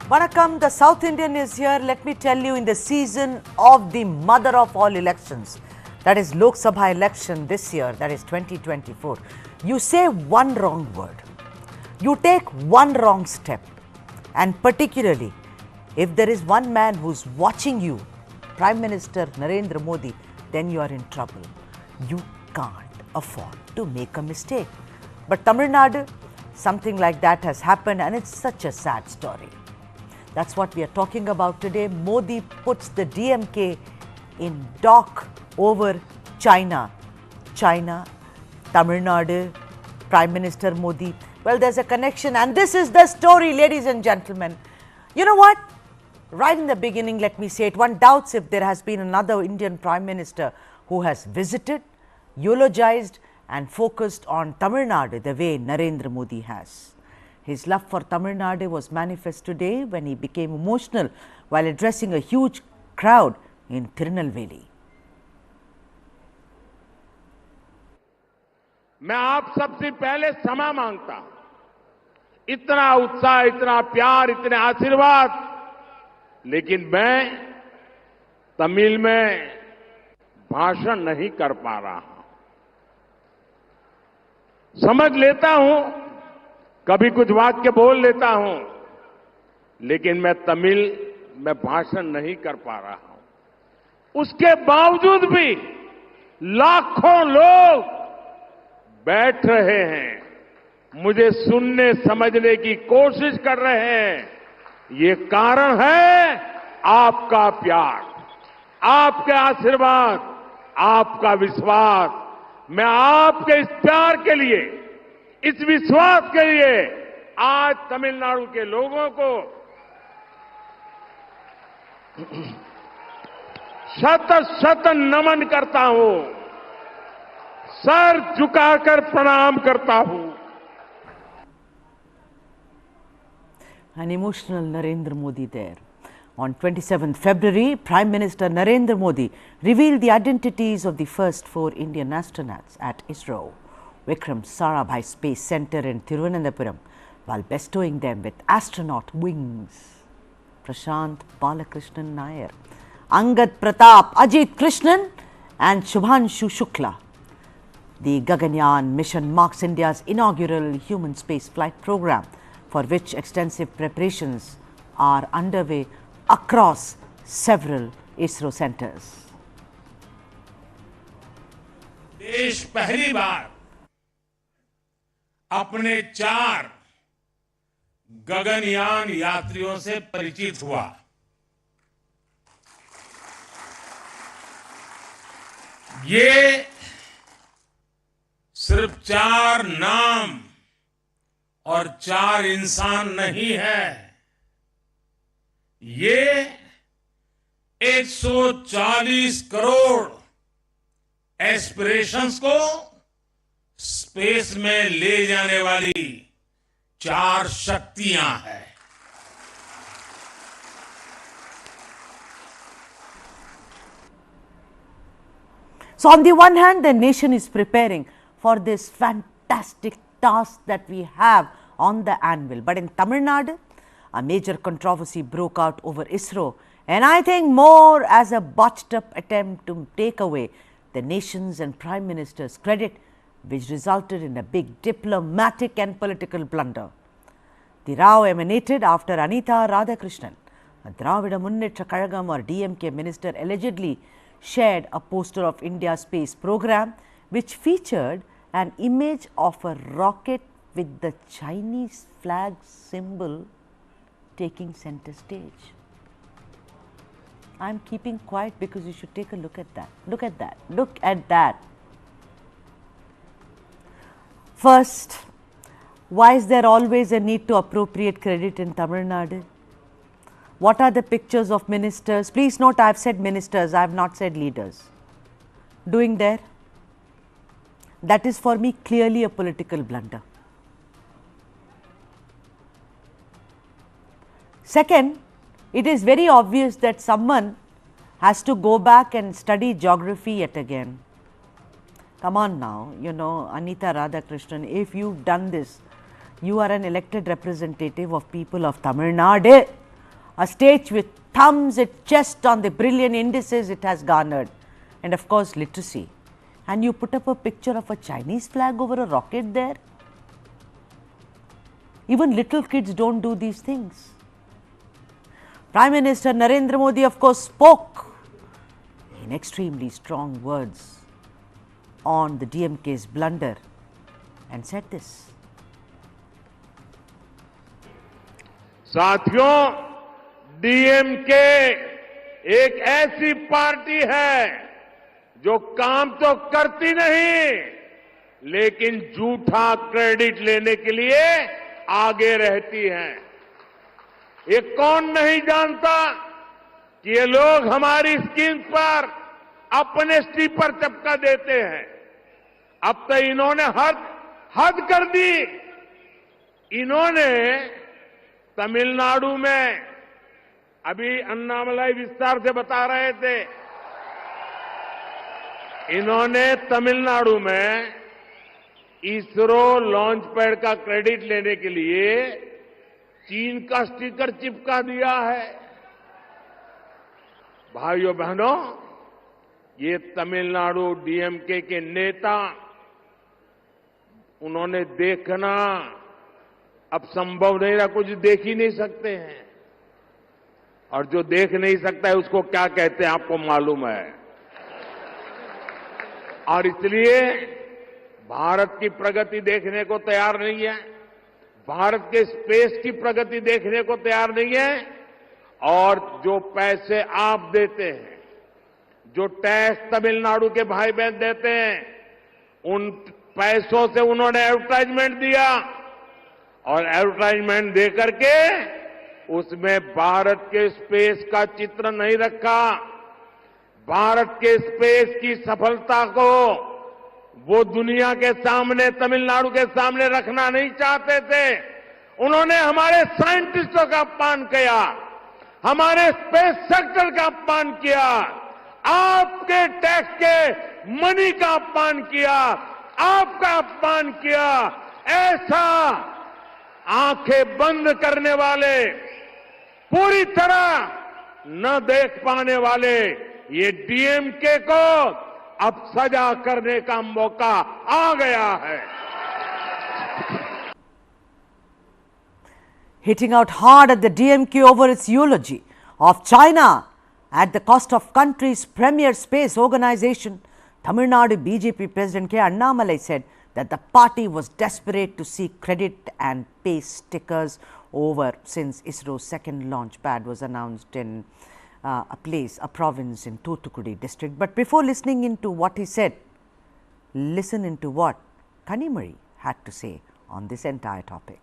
Vanakkam, the South Indian is here. Let me tell you, in the season of the mother of all elections, that is Lok Sabha election this year, that is 2024, you say one wrong word, you take one wrong step, and particularly if there is one man who's watching you, Prime Minister Narendra Modi, then you are in trouble. You can't afford to make a mistake. But Tamil Nadu, something like that has happened, and it's such a sad story. That's what we are talking about today. Modi puts the DMK in dock over China. China, Tamil Nadu, Prime Minister Modi. Well, there's a connection, and this is the story, ladies and gentlemen. You know what? Right in the beginning, let me say it. One doubts if there has been another Indian Prime Minister who has visited, eulogized, and focused on Tamil Nadu the way Narendra Modi has. His love for Tamil Nadu was manifest today when he became emotional while addressing a huge crowd in Tirunelveli. मैं आप सबसे पहले क्षमा मांगता हूं. इतना उत्साह, इतना प्यार, इतने आशीर्वाद, लेकिन मैं तमिल में भाषण नहीं कर पा रहा हूं. समझ लेता हूं, कभी कुछ वाक्य बोल लेता हूं, लेकिन मैं तमिल में भाषण नहीं कर पा रहा हूं. उसके बावजूद भी लाखों लोग बैठ रहे हैं, मुझे सुनने समझने की कोशिश कर रहे हैं. ये कारण है आपका प्यार, आपके आशीर्वाद, आपका विश्वास. मैं आपके इस प्यार के लिए, इस विश्वास के लिए आज तमिलनाडु के लोगों को शत शत नमन करता हूं, सर झुकाकर प्रणाम करता हूं. An emotional Narendra Modi there. On 27th February, Prime Minister Narendra Modi revealed the identities of the first 4 Indian astronauts at ISRO Vikram Sarabhai Space Center in Thiruvananthapuram while bestowing them with astronaut wings. Prashant Balakrishnan Nair, Angad Pratap, Ajit Krishnan and Shubhanshu Shukla. The Gaganyaan mission marks India's inaugural human space flight program, for which extensive preparations are underway across several ISRO centers. देश पहली बार अपने 4 गगनयान यात्रियों से परिचित हुआ. ये सिर्फ 4 नाम और 4 इंसान नहीं है, ये 140 करोड़ एस्पिरेशंस को स्पेस में ले जाने वाली 4 शक्तियां हैं. So, on the one hand, the nation is preparing for this fantastic task that we have on the anvil. But in Tamil Nadu, a major controversy broke out over ISRO, and I think more as a botched up attempt to take away the nation's and Prime Minister's credit, which resulted in a big diplomatic and political blunder. The row emanated after Anita Radhakrishnan, a Dravida Munnetra Kazhagam or DMK minister, allegedly shared a poster of India's space program which featured an image of a rocket with the Chinese flag symbol taking center stage. I am keeping quiet because you should take a look at that. Look at that. Look at that. First, why is there always a need to appropriate credit in Tamil Nadu? What are the pictures of ministers? Please note, I have said ministers, I have not said leaders. Doing there? That is for me clearly a political blunder. Second, it is very obvious that someone has to go back and study geography yet again. Come on now, you know, Anita Radhakrishnan, if you've done this, you are an elected representative of people of Tamil Nadu. a state with thumbs its chest on the brilliant indices it has garnered, and of course literacy. And you put up a picture of a Chinese flag over a rocket there? Even little kids don't do these things. Prime Minister Narendra Modi, of course, spoke in extremely strong words on the DMK's blunder and said this. साथियों, DMK एक ऐसी party है जो काम तो करती नहीं, लेकिन झूठा क्रेडिट लेने के लिए आगे रहती है। ये कौन नहीं जानता कि ये लोग हमारी स्कीम पर अपने स्टीपर चपका देते हैं। अब तो इन्होंने हद कर दी। इन्होंने तमिलनाडु में, अभी अन्नामलाई विस्तार से बता रहे थे, इन्होंने तमिलनाडु में इसरो लॉन्च पैड का क्रेडिट लेने के लिए चीन का स्टिकर चिपका दिया है। भाइयों बहनों, ये तमिलनाडु डीएमके के नेता, उन्होंने देखना अब संभव नहीं रहा, कुछ देख ही नहीं सकते हैं। और जो देख नहीं सकता है उसको क्या कहते हैं आपको मालूम है। और इसलिए भारत की प्रगति देखने को तैयार नहीं है, भारत के स्पेस की प्रगति देखने को तैयार नहीं है। और जो पैसे आप देते हैं, जो टैक्स तमिलनाडु के भाई बहन देते हैं, उन पैसों से उन्होंने एडवर्टाइजमेंट दिया और एडवर्टाइजमेंट दे करके उसमें भारत के स्पेस का चित्र नहीं रखा। भारत के स्पेस की सफलता को वो दुनिया के सामने, तमिलनाडु के सामने रखना नहीं चाहते थे। उन्होंने हमारे साइंटिस्टों का अपमान किया, हमारे स्पेस सेक्टर का अपमान किया, आपके टैक्स के मनी का अपमान किया, आपका अपमान किया। ऐसा आंखें बंद करने वाले, पूरी तरह न देख पाने वाले ये डीएमके को अब सजा करने का मौका आ गया है। Hitting out hard at the DMK over its eulogy of China at the cost of country's premier space organization, Tamil Nadu BJP President K. Annamalai said that the party was desperate to see credit and pace stickers over since ISRO's second launch pad was announced in a province in Thoothukudi district. But before listening into what he said, listen into what Kanimari had to say on this entire topic.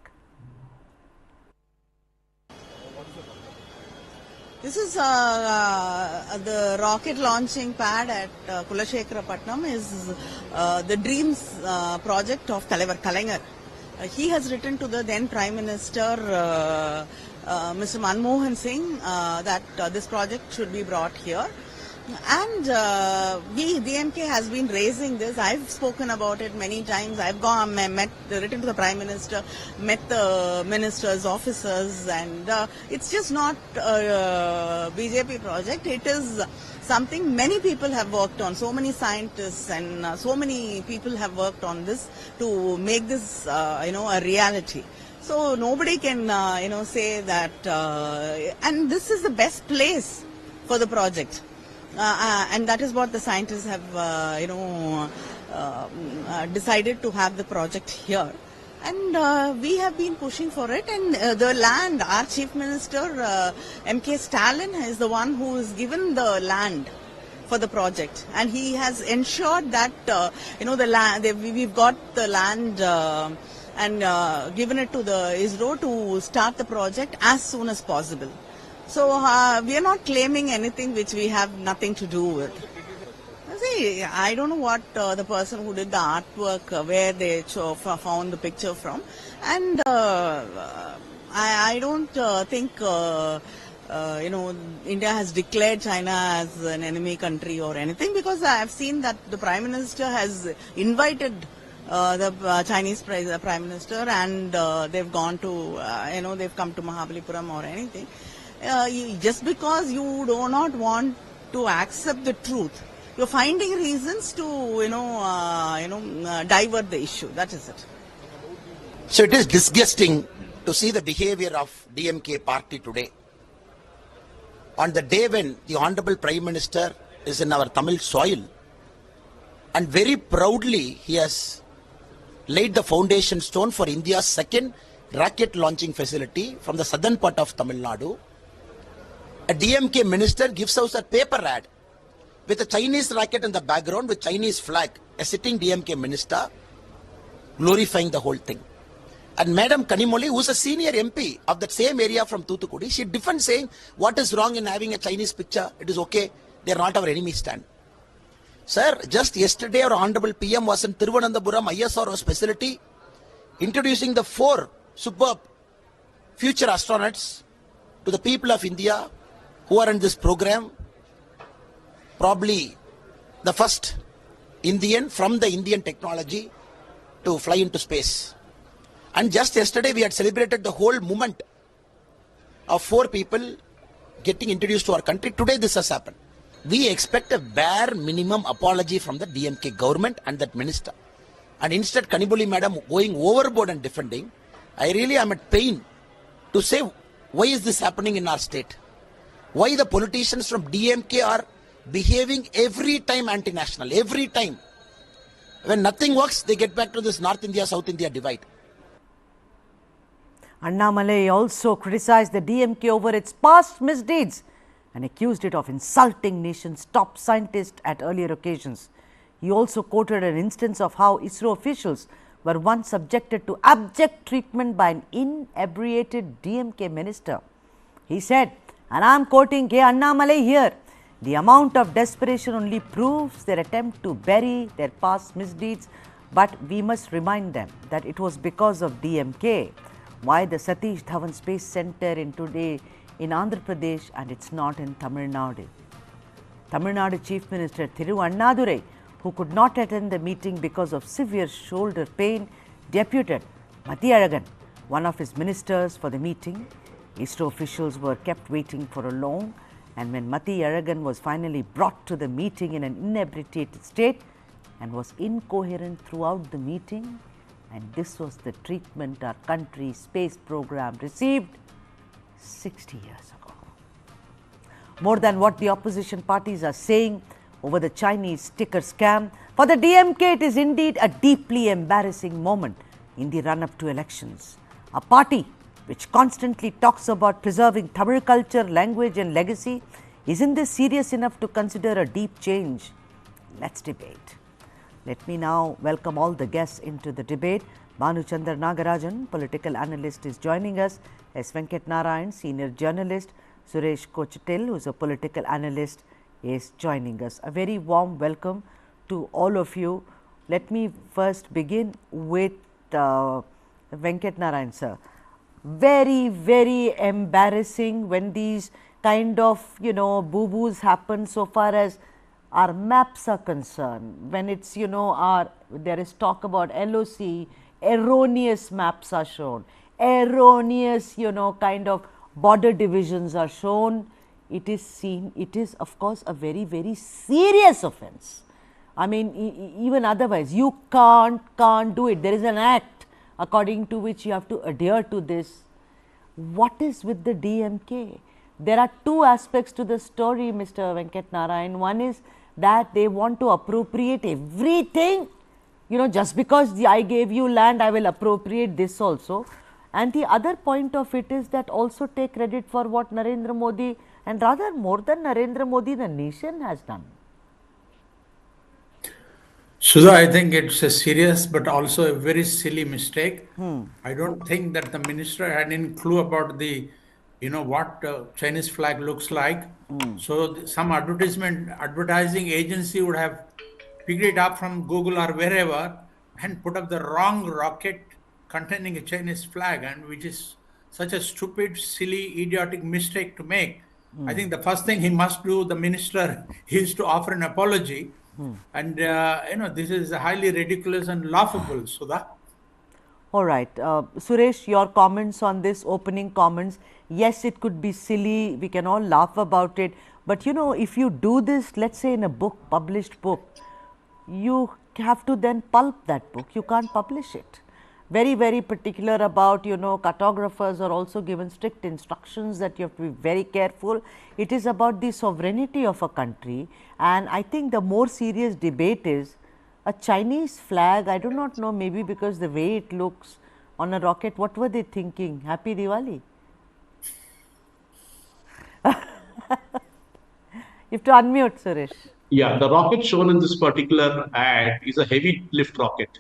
This is the rocket launching pad at Kulasekharapatnam is the dreams project of தலைவர் Kalaignar. He has written to the then Prime Minister Mr. Manmohan Singh that this project should be brought here. And DMK has been raising this. I've spoken about it many times. I've written to the Prime Minister, met the ministers, officers, and it's just not a BJP project. It is something many people have worked on. So many scientists and so many people have worked on this to make this, a reality. So nobody can, say that. And this is the best place for the project. And that is what the scientists have, decided to have the project here. And we have been pushing for it. And the land, our Chief Minister, M.K. Stalin, is the one who has given the land for the project. And he has ensured that, the land, we've got the land and given it to the ISRO to start the project as soon as possible. So we are not claiming anything which we have nothing to do with. See, I don't know what the person who did the artwork, where they found the picture from. And I don't think, India has declared China as an enemy country or anything, because I have seen that the Prime Minister has invited the Chinese Prime Minister, and they've gone to, they've come to Mahabalipuram or anything. just because you do not want to accept the truth, you're finding reasons to, divert the issue. That is it. So it is disgusting to see the behavior of DMK party today. On the day when the Honorable Prime Minister is in our Tamil soil, and very proudly he has laid the foundation stone for India's second rocket launching facility from the southern part of Tamil Nadu. A DMK minister gives us a paper ad with a Chinese rocket in the background with Chinese flag, a sitting DMK minister glorifying the whole thing. And Madam Kanimoli, who's a senior MP of that same area from Toothukudi, she defends saying, what is wrong in having a Chinese picture? It is okay. They are not our enemy stand. Sir, just yesterday our Honorable PM was in Thiruvananthapuram ISRO's facility introducing the 4 superb future astronauts to the people of India who are in this program. Probably the first Indian from the Indian technology to fly into space. And just yesterday we had celebrated the whole movement of 4 people getting introduced to our country. Today this has happened. We expect a bare minimum apology from the DMK government and that minister. And instead Kaniboli madam going overboard and defending, I really am at pain to say why is this happening in our state? Why the politicians from DMK are behaving every time anti-national, every time. When nothing works, they get back to this North India, South India divide. Annamalai also criticized the DMK over its past misdeeds and accused it of insulting nation's top scientists at earlier occasions. He also quoted an instance of how ISRO officials were once subjected to abject treatment by an inebriated DMK minister. He said, and I am quoting K. Annamalai here, the amount of desperation only proves their attempt to bury their past misdeeds, but we must remind them that it was because of DMK why the Satish Dhawan Space Center in today in Andhra Pradesh and it's not in Tamil Nadu. Tamil Nadu Chief Minister Thiru Annadurai, who could not attend the meeting because of severe shoulder pain, deputed Mati Alagan, one of his ministers, for the meeting. ISRO officials were kept waiting for a long, and when Mati Alagan was finally brought to the meeting in an inebriated state and was incoherent throughout the meeting, and this was the treatment our country's space program received 60 years ago. More than what the opposition parties are saying over the Chinese sticker scam, for the DMK it is indeed a deeply embarrassing moment in the run-up to elections. A party which constantly talks about preserving Tamil culture, language and legacy, isn't this serious enough to consider a deep change? Let's debate. Let me now welcome all the guests into the debate. Bhanu Chandra Nagarajan, political analyst, is joining us. S. Venkat Narayan, senior journalist. Suresh Kochitil, who is a political analyst, is joining us. A very warm welcome to all of you. Let me first begin with Venkat Narayan, sir. Very, very embarrassing when these kind of, boo-boos happen so far as our maps are concerned. When it's, there is talk about LOC, erroneous maps are shown, erroneous, kind of border divisions are shown. It is of course a very, very serious offense. I mean, even otherwise, you can't do it. There is an act according to which you have to adhere to this. What is with the DMK? There are 2 aspects to the story, Mr. Venkat Narayan. One is that they want to appropriate everything, just because I gave you land, I will appropriate this also. And the other point of it is that also take credit for what Narendra Modi, and rather more than Narendra Modi, the nation has done. Sudha, I think it's a serious but also a very silly mistake. I don't think that the minister had any clue about the, what Chinese flag looks like. So some advertising agency would have picked it up from Google or wherever and put up the wrong rocket containing a Chinese flag, and which is such a stupid, silly, idiotic mistake to make. I think the first thing he must do, the minister, is to offer an apology. And, this is highly ridiculous and laughable, Sudha. All right. Suresh, your comments on this, opening comments. Yes, it could be silly. We can all laugh about it. But you know, if you do this, let's say in a book, published book, you have to then pulp that book. You can't publish it. Very, very particular about, you know, cartographers are also given strict instructions that you have to be very careful. It is about the sovereignty of a country. And I think the more serious debate is a Chinese flag. I do not know, maybe because the way it looks on a rocket, what were they thinking? Happy Diwali. You have to unmute, Suresh. Yeah, the rocket shown in this particular ad is a heavy lift rocket.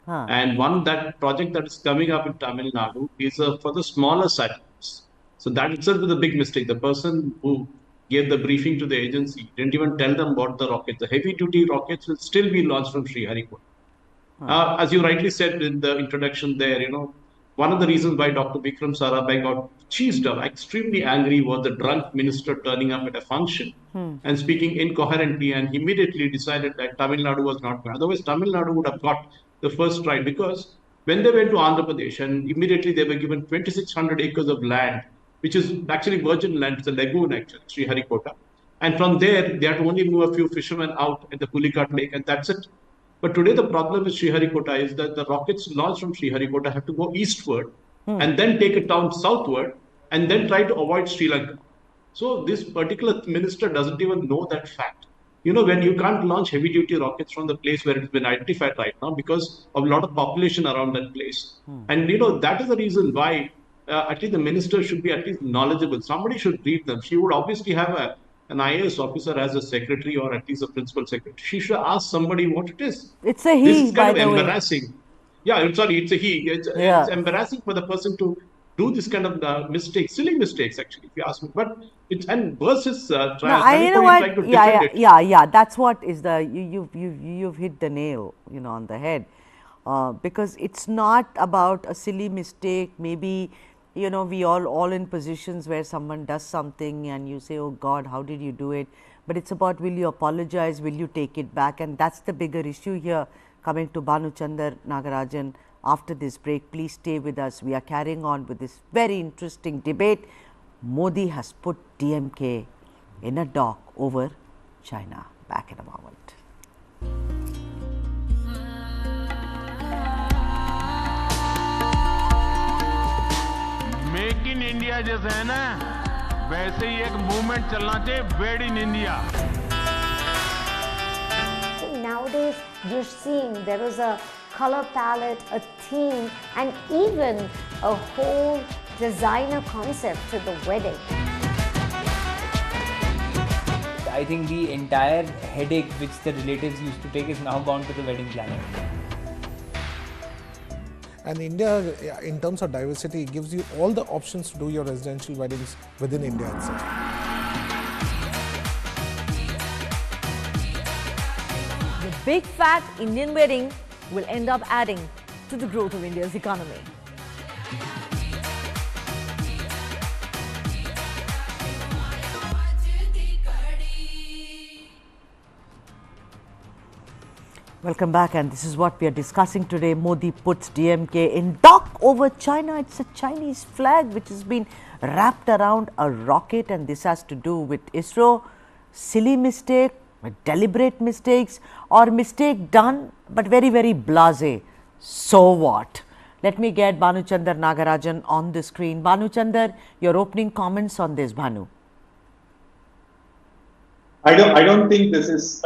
And that project that is coming up in Tamil Nadu is for the smaller satellites. So that itself is a big mistake. The person who gave the briefing to the agency didn't even tell them about the rockets. The heavy duty rockets will still be launched from Sriharikota. As you rightly said in the introduction there, you know, one of the reasons why Dr. Vikram Sarabhai got cheesed up, extremely angry, was the drunk minister turning up at a function and speaking incoherently, and immediately decided that Tamil Nadu was not going. Otherwise, Tamil Nadu would have got the first right, because when they went to Andhra Pradesh and immediately they were given 2,600 acres of land, which is actually virgin land, it's a lagoon actually, Sriharikota. And from there, they had to only move a few fishermen out at the Pulikat Lake, and that's it. But today the problem with Sriharikota is that the rockets launched from Sriharikota have to go eastward and then take it down southward and then try to avoid Sri Lanka. So this particular minister doesn't even know that fact. You know, when you can't launch heavy duty rockets from the place where it's been identified right now because of a lot of population around that place. And you know, that is the reason why at least the minister should be at least knowledgeable. Somebody should brief them. She would obviously have an IAS officer as a secretary or at least a principal secretary. She should ask somebody what it is. It's a he, this is kind by of the embarrassing. way. Yeah, I'm sorry, it's a he. It's embarrassing for the person to do this kind of mistakes, silly mistakes, actually, if you ask me. But it's, and versus No, you know what? Yeah. That's what is the you've hit the nail, you know, on the head, because it's not about a silly mistake. Maybe, you know, we all in positions where someone does something and you say, oh God, how did you do it? But it's about, will you apologize? Will you take it back? And that's the bigger issue here. Coming to Bhanuchandar Nagarajan after this break. Please stay with us. We are carrying on with this very interesting debate. Modi has put DMK in a dock over China. Back in a moment. Make in India जैसे है ना, वैसे ही एक movement चलना चाहिए, made in India. Nowadays, you're seeing there is a color palette, a theme, and even a whole designer concept to the wedding. I think the entire headache which the relatives used to take is now gone to the wedding planner. And India, in terms of diversity, gives you all the options to do your residential weddings within India itself. The big fat Indian wedding will end up adding to the growth of India's economy. Welcome back, and this is what we are discussing today. Modi puts DMK in dock over China. It's a Chinese flag which has been wrapped around a rocket, and this has to do with ISRO. Silly mistake, deliberate mistakes, or mistake done but very, very blasé. So what? Let me get Bhanuchandar Nagarajan on the screen. Bhanuchandar, your opening comments on this, Bhanu. I don't think this is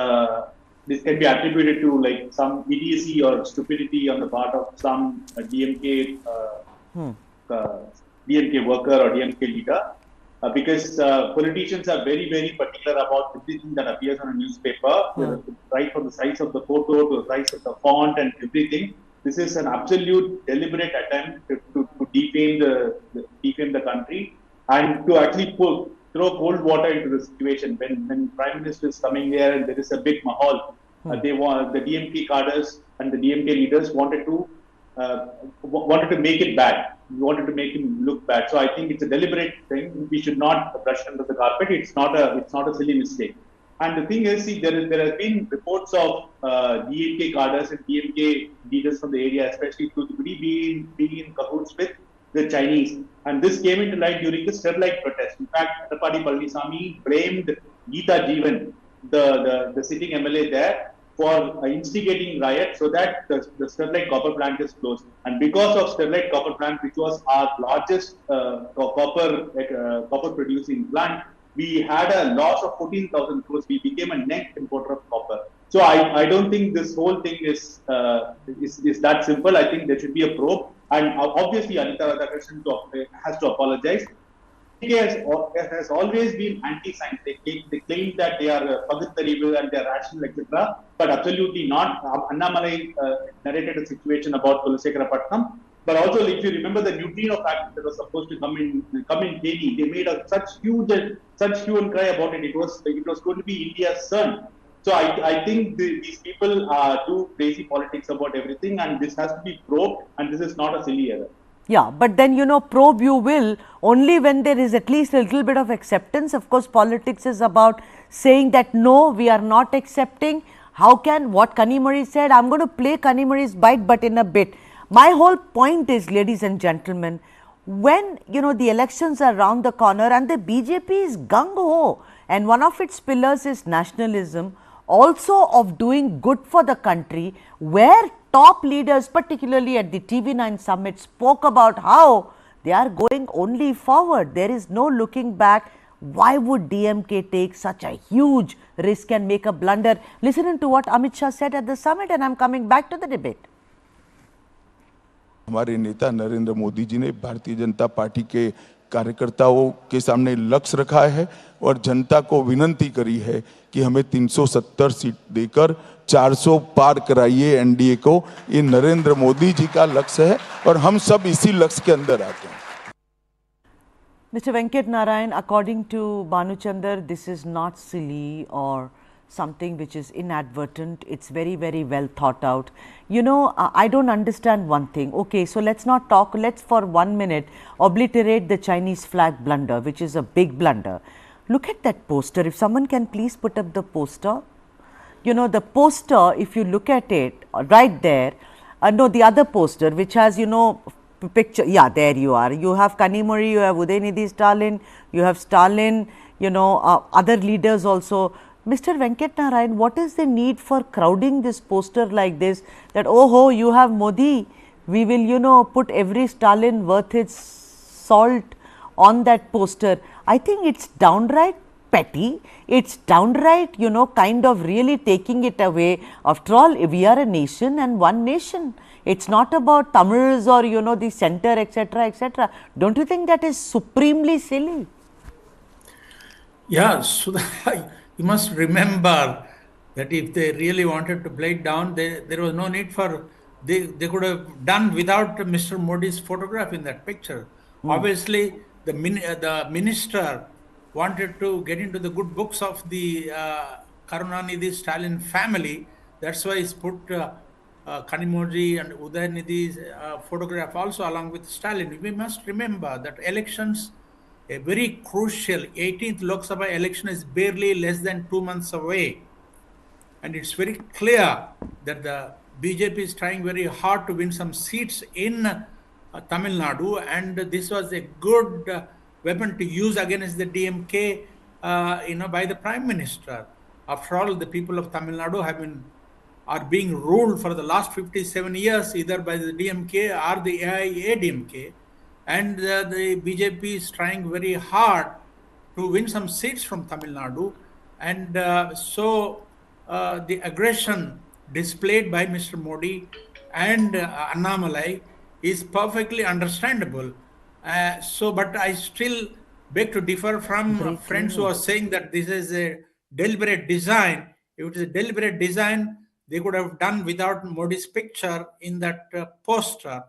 this can be attributed to like some idiocy or stupidity on the part of some DMK DMK worker or DMK leader, because politicians are very, very particular about everything that appears on a newspaper, right from the size of the photo to the size of the font and everything. This is an absolute deliberate attempt to defame the country and to actually throw cold water into the situation. When Prime Minister is coming there and there is a big mahal, they want the DMK cadres and the DMK leaders wanted to make it bad. We wanted to make him look bad. So I think it's a deliberate thing. We should not brush under the carpet. It's not a silly mistake. And the thing is, see, there have been reports of DMK cadres and DMK leaders from the area, especially Thoothukudi, being in cahoots with the Chinese. And this came into light during the Sterlite protest. In fact, Tapadi Palanisamy blamed Geeta Jeevan, the sitting MLA there, for instigating riots so that the Sterlite copper plant is closed. And because of Sterlite copper plant, which was our largest copper producing plant, we had a loss of 14,000 crores. We became a net importer of copper. So I don't think this whole thing is that simple. I think there should be a probe. And obviously, Anita Radhakrishnan has to apologize. Has always been anti-science. They claim that they are pagatharivu and they are rational, etc. But absolutely not. Annamalai narrated a situation about Kulasekhara. But also, if you remember the neutrino fact that was supposed to come in Delhi, they made such hue and cry about it. It was going to be India's son. So I think these people do crazy politics about everything, and this has to be probed, and this is not a silly error. Yeah, but then probe you will only when there is at least a little bit of acceptance. Of course, politics is about saying that no, we are not accepting. What Kanimari said, I am going to play Kanimari's bite, but in a bit. My whole point is, ladies and gentlemen, when the elections are around the corner and the BJP is gung-ho and one of its pillars is nationalism, also of doing good for the country, where top leaders, particularly at the TV9 summit, spoke about how they are going only forward. There is no looking back. Why would DMK take such a huge risk and make a blunder? Listen to what Amit Shah said at the summit, and I am coming back to the debate. हमारे नेता नरेंद्र मोदी जी ने Bharatiya Janata party के कार्यकर्ताओं के सामने लक्ष्य रखा है और जनता को विनती करी है कि हमें 370 सीट देकर 400 पार कराइए एनडीए को। ये नरेंद्र मोदी जी का लक्ष्य है और हम सब इसी लक्ष्य के अंदर आते हैं। Mr. Venkat Narayan, according to Bhanuchandar, this is not silly or something which is inadvertent. It's very, very well thought out. I don't understand one thing. Okay, so let's not talk. Let's for 1 minute obliterate the Chinese flag blunder, which is a big blunder. Look at that poster. If someone can please put up the poster. The poster, if you look at it right there, no, the other poster which has, picture. Yeah, there you are. You have Kanimari, you have Udaynidhi Stalin, you have Stalin, other leaders also. Mr. Venkat Narayan, what is the need for crowding this poster like this, that, oh, you have Modi, we will, put every Stalin worth its salt on that poster. I think it's downright petty, it's downright, kind of really taking it away. After all, we are a nation and one nation. It's not about Tamils or, the center, etc., etc. Don't you think that is supremely silly? Yeah, so you must remember that if they really wanted to play it down, there was no need for, they could have done without Mr. Modi's photograph in that picture. Obviously, the minister wanted to get into the good books of the Karunanidhi Stalin family. That's why he's put Kanimori and Udaynidhi's photograph also along with Stalin. We must remember that elections, a very crucial 18th Lok Sabha election is barely less than 2 months away. And it's very clear that the BJP is trying very hard to win some seats in Tamil Nadu, and this was a good weapon to use against the DMK, by the Prime Minister. After all, the people of Tamil Nadu are being ruled for the last 57 years either by the DMK or the AIADMK. And the BJP is trying very hard to win some seats from Tamil Nadu. And so the aggression displayed by Mr. Modi and Annamalai is perfectly understandable. But I still beg to differ from friends who are saying that this is a deliberate design. If it is a deliberate design, they could have done without Modi's picture in that poster.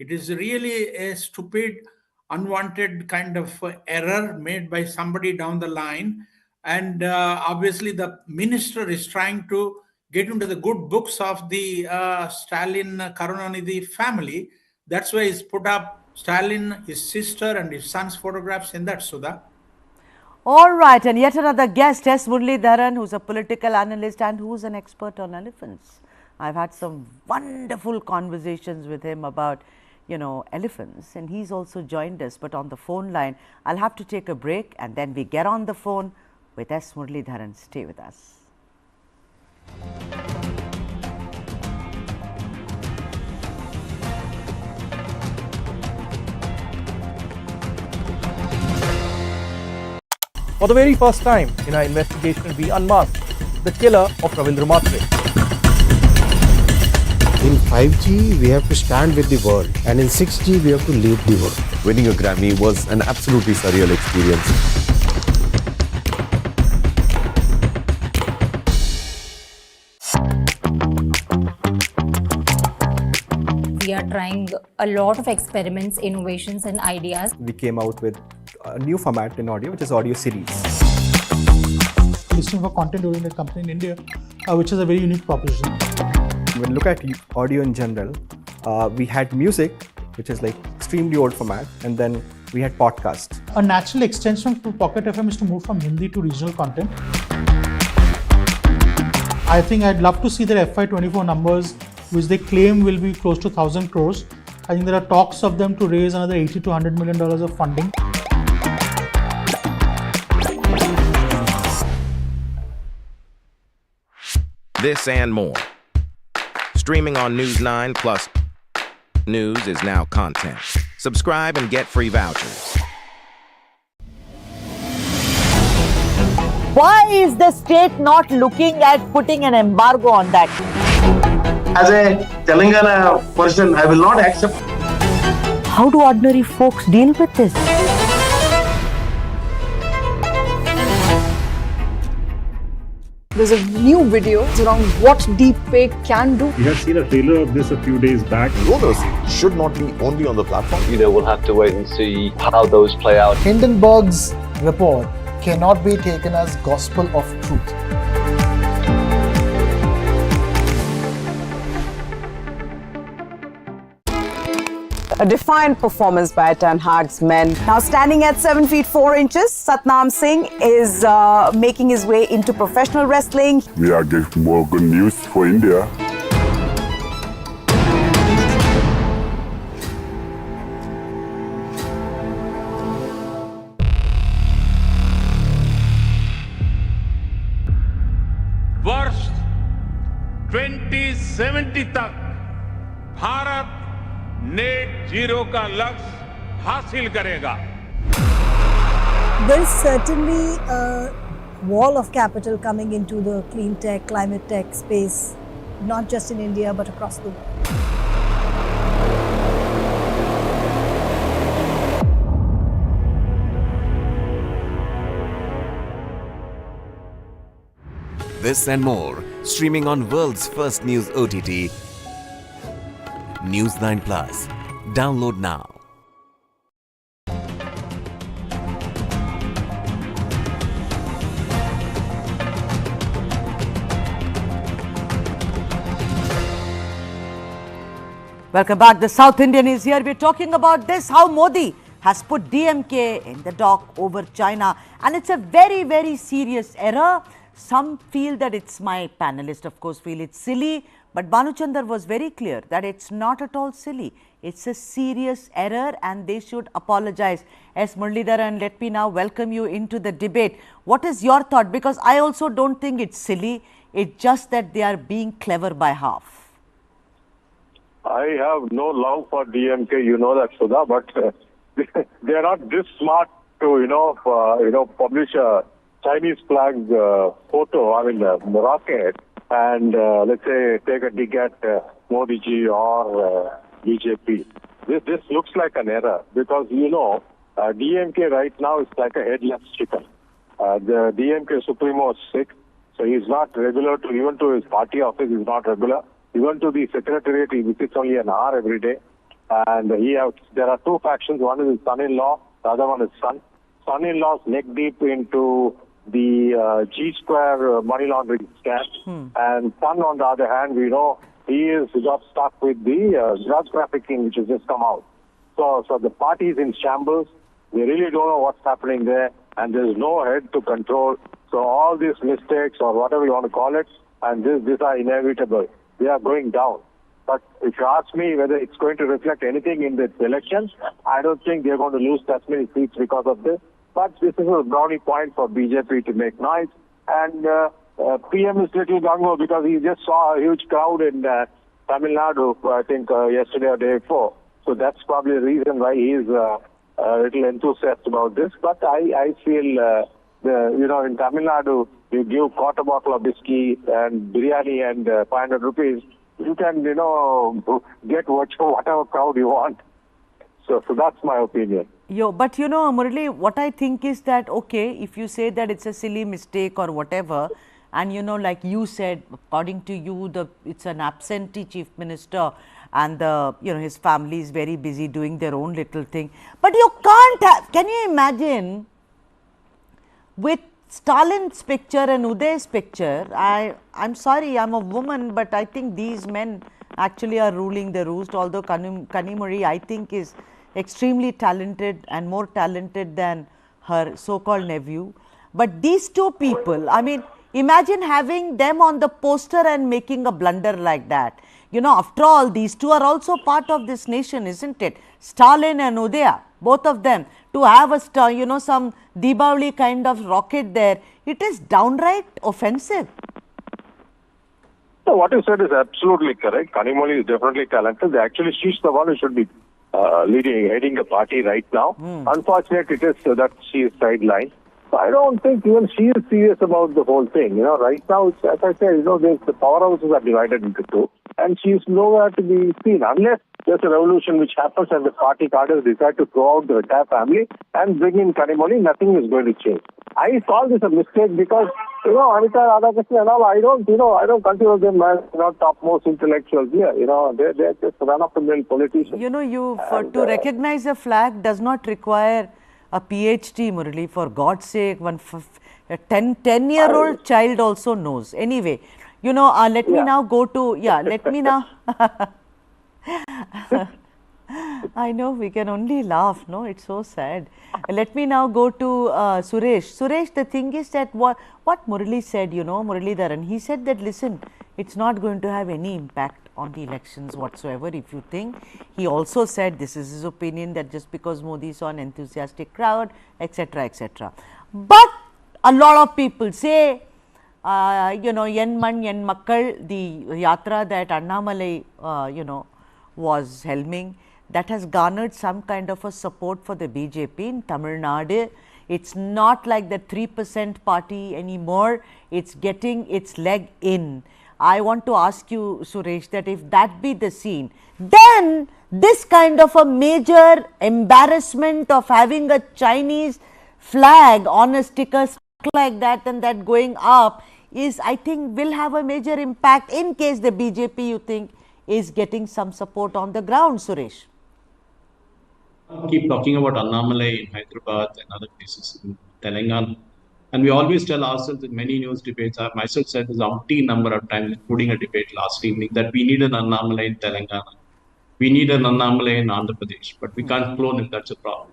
It is really a stupid, unwanted kind of error made by somebody down the line. And obviously the minister is trying to get into the good books of the Stalin Karunanidhi family. That's why he's put up Stalin, his sister and his son's photographs in that, Sudha. All right, and yet another guest, S. Muralidharan, who's a political analyst and who's an expert on elephants. I've had some wonderful conversations with him about, elephants, and he's also joined us, but on the phone line. I'll have to take a break and then we get on the phone with S. Muralidharan. Stay with us. For the very first time in our investigation, we unmasked the killer of Ravindra Matre. In 5G, we have to stand with the world, and in 6G, we have to lead the world. Winning a Grammy was an absolutely surreal experience. We are trying a lot of experiments, innovations and ideas. We came out with a new format in audio, which is audio series. Listening for content-oriented company in India, which is a very unique proposition. When you look at audio in general, we had music, which is like extremely old format, and then we had podcasts. A natural extension to Pocket FM is to move from Hindi to regional content. I think I'd love to see their FY24 numbers, which they claim will be close to 1,000 crores. I think there are talks of them to raise another $80 to $100 million of funding. This and more. Streaming on News9 plus news is now content. Subscribe and get free vouchers. Why is the state not looking at putting an embargo on that? As a Telangana person, I will not accept. How do ordinary folks deal with this? There's a new video around what deepfake can do. We have seen a trailer of this a few days back. Donors should not be only on the platform. We'll have to wait and see how those play out. Hindenburg's report cannot be taken as gospel of truth. A defiant performance by Ten Hag's men. Now standing at 7 feet 4 inches, Satnam Singh is making his way into professional wrestling. We are getting more good news for India. वर्ष 2070 तक Bharat net zero का लक्ष्य हासिल करेगा. There is certainly a wall of capital coming into the clean tech, climate tech space, not just in India but across the world. This and more, streaming on world's first news OTT, News9 Plus. Download now. Welcome back. The South Indian is here. We're talking about this, how Modi has put DMK in the dock over China. And it's a very, very serious error. Some feel that it's, my panelists of course feel it's silly. But Bhanuchandar was very clear that it's not at all silly. It's a serious error and they should apologize. S. Muralidharan, let me now welcome you into the debate. What is your thought? Because I also don't think it's silly. It's just that they are being clever by half. I have no love for DMK, you know that, Sudha, but they are not this smart to, publish a Chinese flag photo, rocket. And let's say take a dig at Modi ji or BJP. This looks like an error because DMK right now is like a headless chicken. The DMK Supremo is sick, so he's not regular even to his party office. He's not regular. Even to the secretariat, he visits only an hour every day. And there are two factions. One is his son-in-law, the other one is son. Son-in-law's neck deep into the G-Square money laundering scam. And son, on the other hand, he got stuck with the drug trafficking, which has just come out. So the party is in shambles. They really don't know what's happening there. and there's no head to control. So all these mistakes or whatever you want to call it, and these are inevitable. They are going down. But if you ask me whether it's going to reflect anything in the elections, I don't think they're going to lose that many seats because of this. But this is a brownie point for BJP to make noise. And PM is little gung-ho because he just saw a huge crowd in Tamil Nadu, I think yesterday or day before. So that's probably the reason why he is a little enthusiastic about this. But I feel, in Tamil Nadu, you give quarter bottle of whiskey and biryani and 500 rupees, you can, get whatever crowd you want. So that's my opinion. But Murali, what I think is that, okay, if you say that it's a silly mistake or whatever, and like you said, according to you, it's an absentee chief minister, and his family is very busy doing their own little thing. But you can't have, can you imagine with Stalin's picture and Uday's picture? I'm sorry, I'm a woman, but I think these men actually are ruling the roost, although Kanimozhi, I think, is extremely talented and more talented than her so-called nephew. But these two people, I mean, imagine having them on the poster and making a blunder like that. After all, these two are also part of this nation, isn't it? Stalin and Udaya, both of them, to have a some Deepavali kind of rocket there, it is downright offensive. So what you said is absolutely correct. Kanimozhi is definitely talented. Actually, she's the one who should be heading the party right now. Unfortunately, it is that she is sidelined. So I don't think even she is serious about the whole thing. Right now, it's, as I said, the powerhouses are divided into two, and she is nowhere to be seen unless there's a revolution which happens and the party cadres decide to throw out the entire family and bring in Kanimozhi. Nothing is going to change. I call this a mistake because Anita Radhakrishnan and all, I don't consider them as topmost intellectuals here. They're just run-of-the-mill politicians. To recognize a flag does not require a PhD, Murali, for God's sake. A 10-year-old child also knows. Anyway, let me now go to, let me now. I know, we can only laugh, no? It's so sad. Let me now go to Suresh. Suresh, the thing is that what Murali said, Muralidharan, he said that, listen, it's not going to have any impact on the elections whatsoever, if you think. He also said, this is his opinion, that just because Modi saw an enthusiastic crowd, etc., etc. But a lot of people say, Yen Man, Yen Makkal, the yatra that Annamalai, was helming, that has garnered some kind of a support for the BJP in Tamil Nadu. It's not like the 3% party anymore. It's getting its leg in. I want to ask you, Suresh, that if that be the scene, then this kind of a major embarrassment of having a Chinese flag on a sticker like that and that going up is, I think, will have a major impact in case the BJP, you think, is getting some support on the ground, Suresh. Keep talking about Annamalai in Hyderabad and other places in Telangana. And we always tell ourselves in many news debates, I myself said this umpteen number of times, including a debate last evening, that we need an Annamalai in Telangana. We need an Annamalai in Andhra Pradesh, but we can't clone him, that's a problem.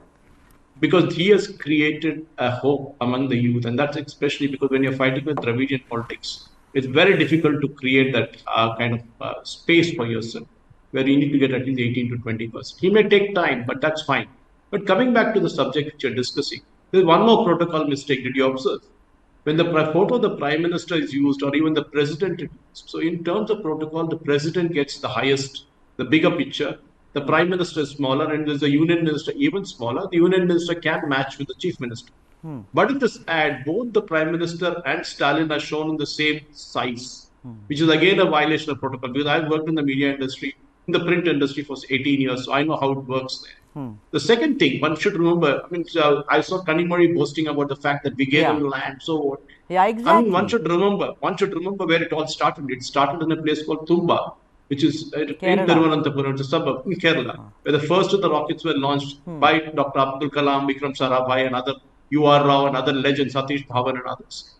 Because he has created a hope among the youth, and that's especially because when you're fighting with Dravidian politics, it's very difficult to create that kind of space for yourself, where you need to get at least 18 to 20%. He may take time, but that's fine. But coming back to the subject which you're discussing, there's one more protocol mistake. Did you observe? When the photo of the Prime Minister is used, or even the President is used, so in terms of protocol, the President gets the highest, the bigger picture, the Prime Minister is smaller, and there's a Union Minister even smaller. The Union Minister can match with the Chief Minister. But in this ad, both the Prime Minister and Stalin are shown in the same size, which is again a violation of protocol, because I've worked in the media industry, in the print industry for 18 years, so I know how it works there. The second thing, one should remember, I saw Kanimozhi boasting about the fact that we gave him land, so exactly. One should remember where it all started. It started in a place called Tumba, which is in Thiruvananthapuram, it's a suburb in Kerala, where the first of the rockets were launched by Dr. Abdul Kalam, Vikram Sarabhai, and other U.R. Rao and other legends, Satish Dhawan and others.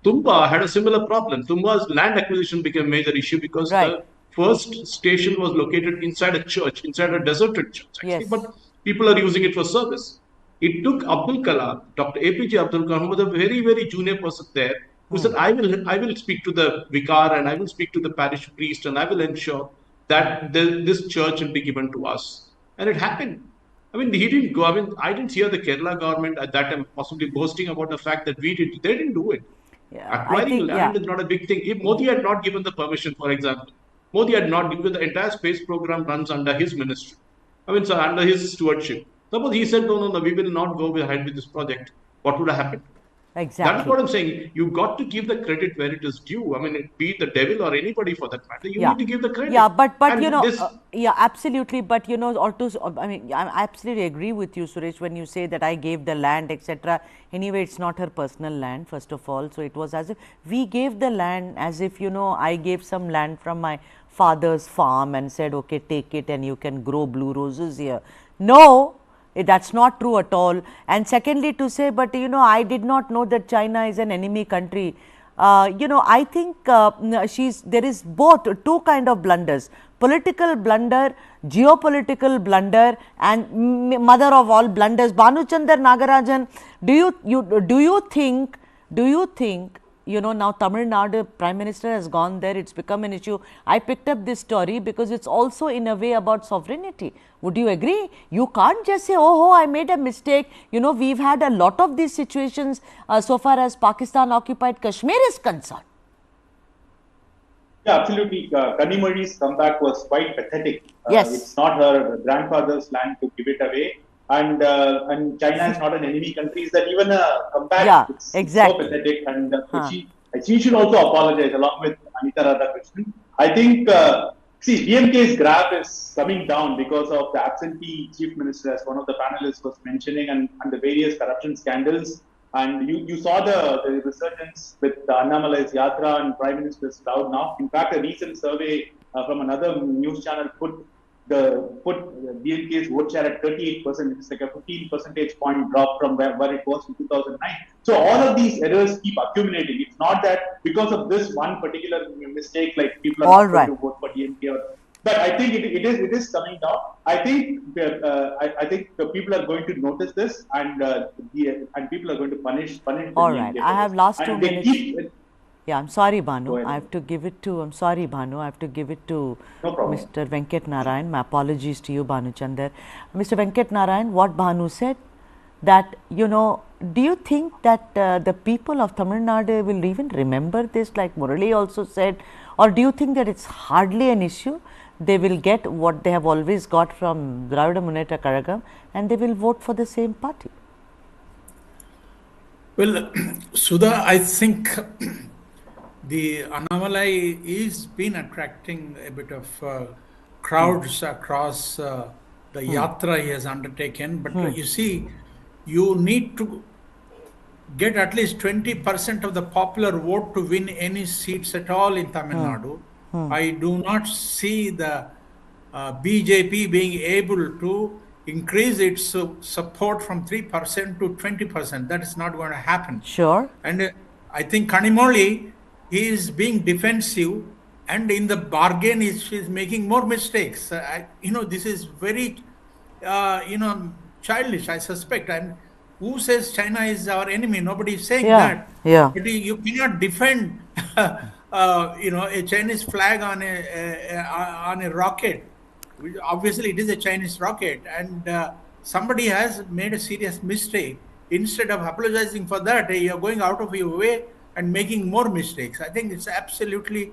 Tumba had a similar problem. Tumba's land acquisition became a major issue because the first station was located inside a church, inside a deserted church, actually, but people are using it for service. It took Abdul Kalam, Dr. APJ Abdul Kalam, who was a very, very junior person there, who said, I will speak to the vicar and I will speak to the parish priest and I will ensure that this church will be given to us. And it happened. I mean, he didn't go. I mean, I didn't hear the Kerala government at that time possibly boasting about the fact that we did. They didn't do it. Acquiring land is not a big thing. If Modi had not given the permission, for example, Modi had not given the entire space program runs under his ministry. I mean, so under his stewardship. Suppose he said, no, we will not go ahead with this project. What would have happened? Exactly. That's what I'm saying. You've got to give the credit where it is due. I mean, be it the devil or anybody for that matter, you need to give the credit. Yeah, but And you know, this- absolutely. But you know, I mean, I absolutely agree with you, Suresh, when you say that I gave the land, etc. Anyway, it's not her personal land, first of all. So it was as if we gave the land, as if, you know, I gave some land from my father's farm and said, okay, take it and you can grow blue roses here. No. That's not true at all. And secondly, to say, but you know, I did not know that China is an enemy country. You know, I think there is both two kind of blunders: political blunder, geopolitical blunder, and mother of all blunders. Bhanuchandar Nagarajan, do you think? You know, now Tamil Nadu Prime Minister has gone there, it's become an issue. I picked up this story because it's also in a way about sovereignty. Would you agree? You can't just say, oh, I made a mistake. You know, we've had a lot of these situations so far as Pakistan occupied Kashmir is concerned. Yeah, absolutely. Kanimozhi's comeback was quite pathetic. Yes. It's not her grandfather's land to give it away. And China is not an enemy country. Is that even a comeback? Yeah, it's exactly. so pathetic. And she should also apologize along with Anita Radhakrishnan. I think, see, DMK's graph is coming down because of the absentee chief minister, as one of the panelists was mentioning, and the various corruption scandals. And you saw the resurgence with Annamalai's Yatra and Prime Minister's crowd now. In fact, a recent survey from another news channel put DMK's vote share at 38%. It's like a 15 percentage point drop from where it was in 2009. So all of these errors keep accumulating. It's not that because of this one particular mistake, like people are not going to vote for DMK. But I think it is coming down. I think the people are going to notice this, and people are going to punish. All right, I have last 2 minutes. Yeah, I'm sorry, Bhanu. I have to give it to. I'm sorry, Bhanu. I have to give it to Mr. Venkat Narayan. My apologies to you, Bhanu Chandar. Mr. Venkat Narayan, what Bhanu said, that, you know, do you think that the people of Tamil Nadu will even remember this, like Murali also said, or do you think that it's hardly an issue? They will get what they have always got from Dravida Muneta Kazhagam, and they will vote for the same party. Well, Sudha, I think the Annamalai is been attracting a bit of crowds across the yatra he has undertaken. But you see, you need to get at least 20% of the popular vote to win any seats at all in Tamil Nadu. I do not see the BJP being able to increase its support from 3% to 20%. That is not going to happen. Sure. And I think Kanimozhi, he is being defensive, and in the bargain he is making more mistakes. You know, this is very, childish, I suspect. And who says China is our enemy? Nobody is saying that. Yeah. But you cannot defend, a Chinese flag on a rocket. Obviously, it is a Chinese rocket, and somebody has made a serious mistake. Instead of apologizing for that, you are going out of your way and making more mistakes. I think it's absolutely,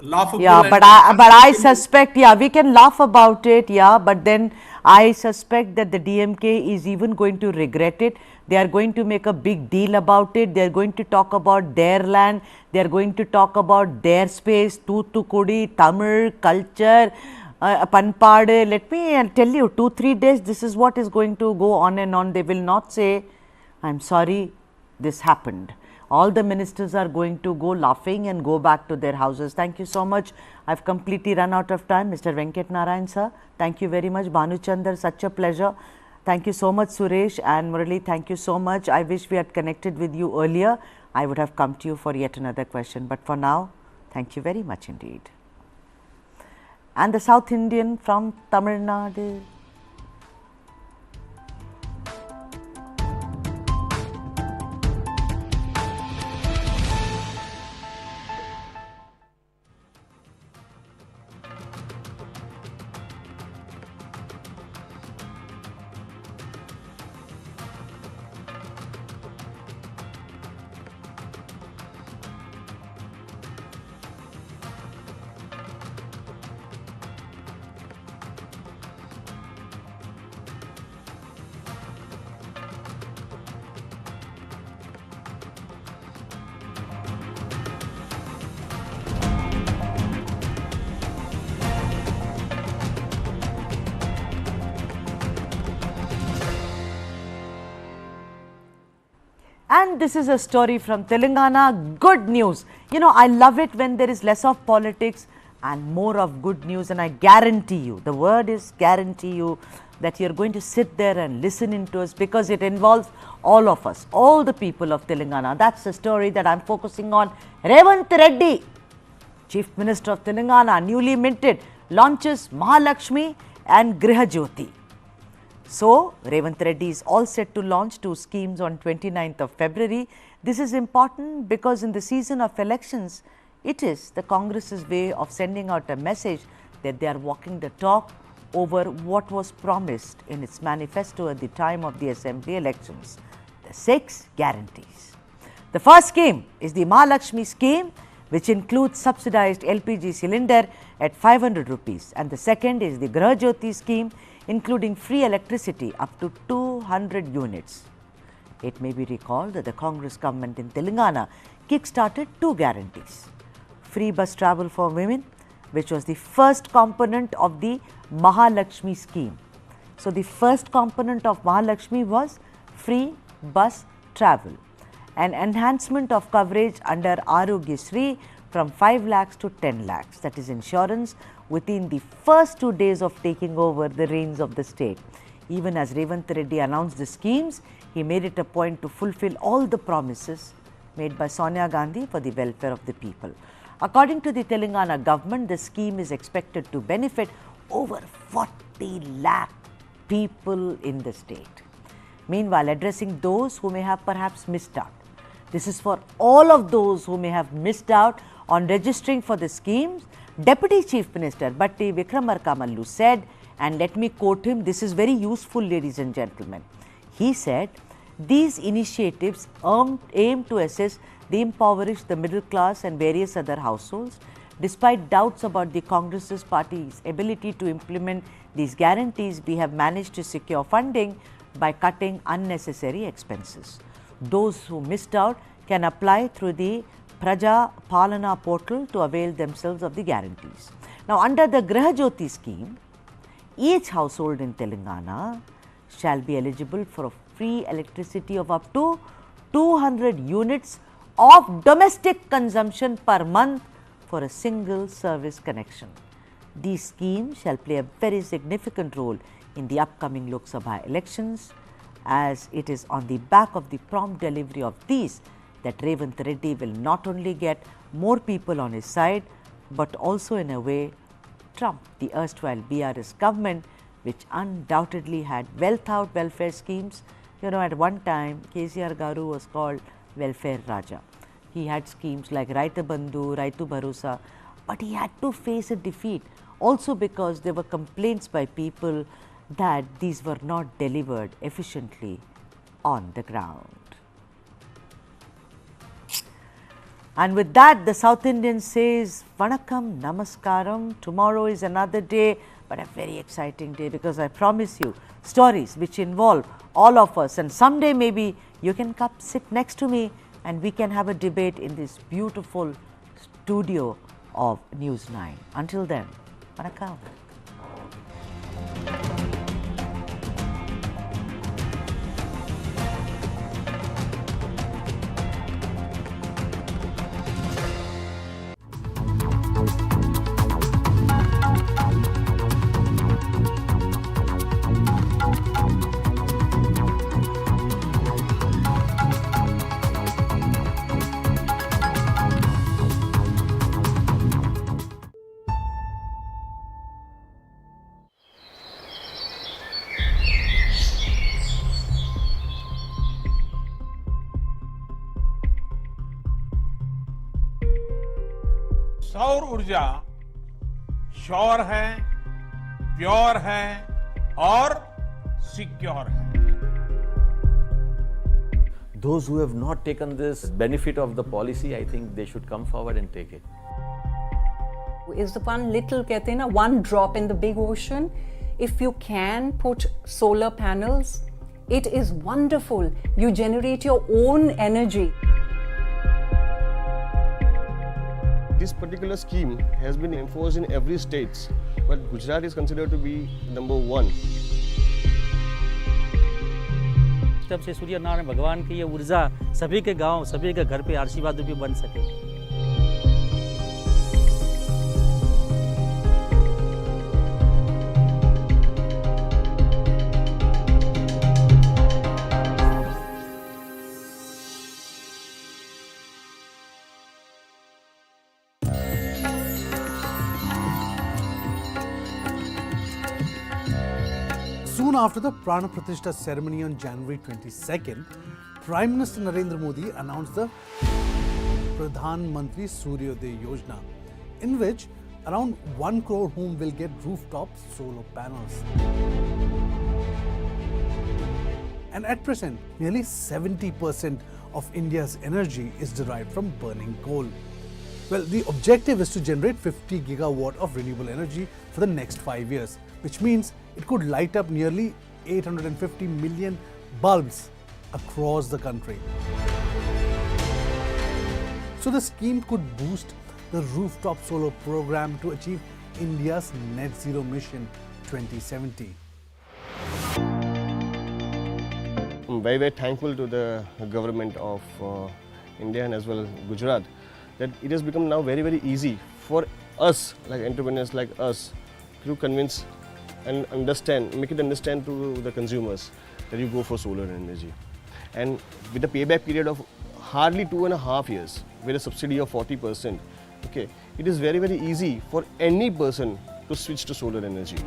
laughable. Yeah, but I suspect, we can laugh about it, but then I suspect that the DMK is even going to regret it. They are going to make a big deal about it. They are going to talk about their land. They are going to talk about their space, Thoothukudi, Tamil, culture, Panpadu. Let me tell you, 2-3 days, this is what is going to go on and on. They will not say, I'm sorry, this happened. All the ministers are going to go laughing and go back to their houses. Thank you so much. I've completely run out of time. Mr. Venkat Narayan, sir, thank you very much. Bhanu Chandar, such a pleasure. Thank you so much, Suresh, and Murali, thank you so much. I wish we had connected with you earlier. I would have come to you for yet another question. But for now, thank you very much indeed. And the South Indian from Tamil Nadu. And this is a story from Telangana. Good news. You know, I love it when there is less of politics and more of good news, and I guarantee you, the word is guarantee you, that you're going to sit there and listen into us because it involves all of us, all the people of Telangana. That's the story that I'm focusing on. Revanth Reddy, Chief Minister of Telangana, newly minted, launches Mahalakshmi and Griha Jyoti. So, Revanth Reddy is all set to launch 2 schemes on 29th of February. This is important because in the season of elections, it is the Congress's way of sending out a message that they are walking the talk over what was promised in its manifesto at the time of the assembly elections, the 6 guarantees. The first scheme is the Mahalakshmi scheme, which includes subsidized LPG cylinder at 500 rupees, and the second is the Griha Jyoti scheme, including free electricity up to 200 units. It may be recalled that the Congress government in Telangana kick-started 2 guarantees. Free bus travel for women, which was the first component of the Mahalakshmi scheme. So, the first component of Mahalakshmi was free bus travel. An enhancement of coverage under Arogya Shri from 5 lakhs to 10 lakhs, that is insurance within the first 2 days of taking over the reins of the state. Even as Revanth Reddy announced the schemes, he made it a point to fulfill all the promises made by Sonia Gandhi for the welfare of the people. According to the Telangana government, the scheme is expected to benefit over 40 lakh people in the state. Meanwhile, addressing those who may have perhaps missed out. This is for all of those who may have missed out on registering for the schemes. Deputy Chief Minister Batti Vikramarkamallu said, and let me quote him, this is very useful, ladies and gentlemen. He said, these initiatives aim to assess the impoverished, the middle class and various other households. Despite doubts about the Congress's party's ability to implement these guarantees, we have managed to secure funding by cutting unnecessary expenses. Those who missed out can apply through the Praja Palana portal to avail themselves of the guarantees. Now, under the Griha Jyoti scheme, each household in Telangana shall be eligible for a free electricity of up to 200 units of domestic consumption per month for a single service connection. These schemes shall play a very significant role in the upcoming Lok Sabha elections, as it is on the back of the prompt delivery of these that Revanth Reddy will not only get more people on his side, but also in a way trump the erstwhile BRS government, which undoubtedly had well thought welfare schemes. You know, at one time, KCR Garu was called Welfare Raja. He had schemes like Raita Bandhu, Raitu Bharosa, but he had to face a defeat also because there were complaints by people that these were not delivered efficiently on the ground. And with that, the South Indian says, Vanakkam, Namaskaram. Tomorrow is another day, but a very exciting day, because I promise you, stories which involve all of us, and someday maybe you can come sit next to me and we can have a debate in this beautiful studio of News9. Until then, Vanakkam. सौर ऊर्जा sure है, pure है और secure है. Those who have not taken this benefit of the policy, I think they should come forward and take it. Is the one little, कहते हैं ना, one drop in the big ocean. If you can put solar panels, it is wonderful. You generate your own energy. This particular scheme has been enforced in every state, but Gujarat is considered to be number 1. माध्यम से सूर्य नारायण भगवान की ये ऊर्जा सभी के गांव, सभी के घर पे आशीर्वाद रूपी बन सके। Soon after the Prana Pratishtha ceremony on January 22nd, Prime Minister Narendra Modi announced the Pradhan Mantri Suryodaya Yojana, in which around 1 crore homes will get rooftop solar panels. And at present, nearly 70% of India's energy is derived from burning coal. Well, the objective is to generate 50 gigawatt of renewable energy for the next 5 years, which means it could light up nearly 850 million bulbs across the country. So the scheme could boost the rooftop solar program to achieve India's net zero mission 2070. I'm very, very thankful to the government of India and as well as Gujarat that it has become now very, very easy for us, like entrepreneurs like us, to convince and understand, make it understand to the consumers that you go for solar energy. And with a payback period of hardly 2.5 years, with a subsidy of 40%, okay, it is very, very easy for any person to switch to solar energy.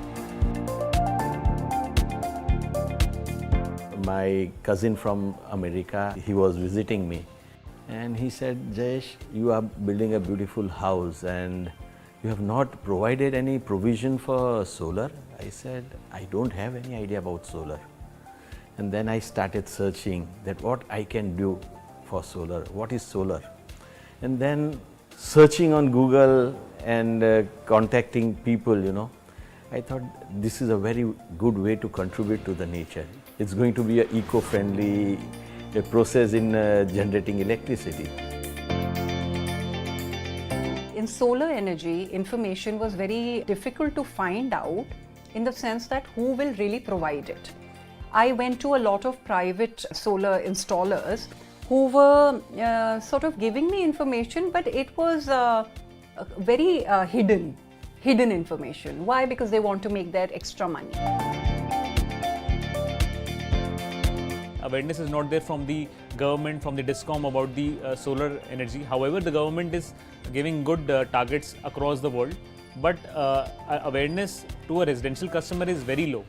My cousin from America, he was visiting me and he said, Jayesh, you are building a beautiful house and you have not provided any provision for solar. I said, I don't have any idea about solar. And then I started searching that what I can do for solar, what is solar. And then searching on Google and contacting people, I thought this is a very good way to contribute to the nature. It's going to be an eco-friendly process in generating electricity. In solar energy, information was very difficult to find out in the sense that who will really provide it. I went to a lot of private solar installers who were sort of giving me information, but it was very hidden information. Why? Because they want to make that extra money. Awareness is not there from the government, from the DISCOM about the solar energy. However, the government is giving good targets across the world, but awareness to a residential customer is very low.